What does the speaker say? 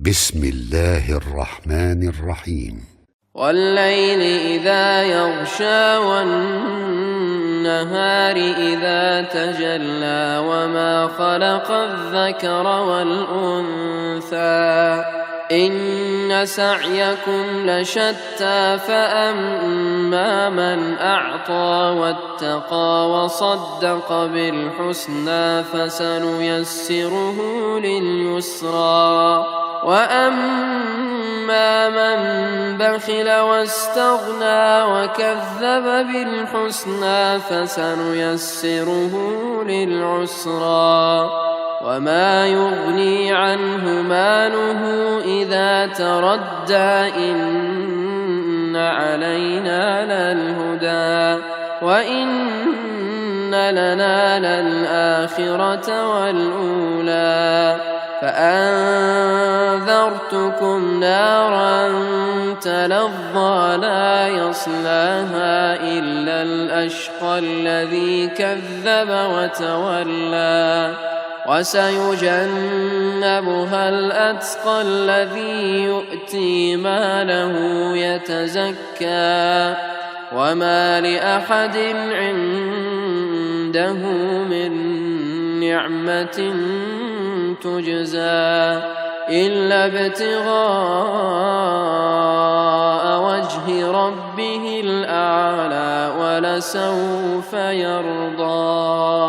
بسم الله الرحمن الرحيم. والليل إذا يغشى والنهار إذا تجلى وما خلق الذكر والأنثى إن سعيكم لشتى فأما من أعطى واتقى وصدق بالحسنى فسنيسره لليسرى وأما من بخل واستغنى وكذب بالحسنى فسنيسره للعسرى وما يغني عنه ماله إذا تردى إن علينا للهدى وإن لنا للآخرة والأولى فأنذرتكم نارا تلظى لا يصلاها إلا الأشقى الذي كذب وتولى وسيجنبها الأتقى الذي يؤتي ماله يتزكى وما لأحد عنده من نعمة تجزى إلا ابتغاء وجه ربه الأعلى ولسوف يرضى.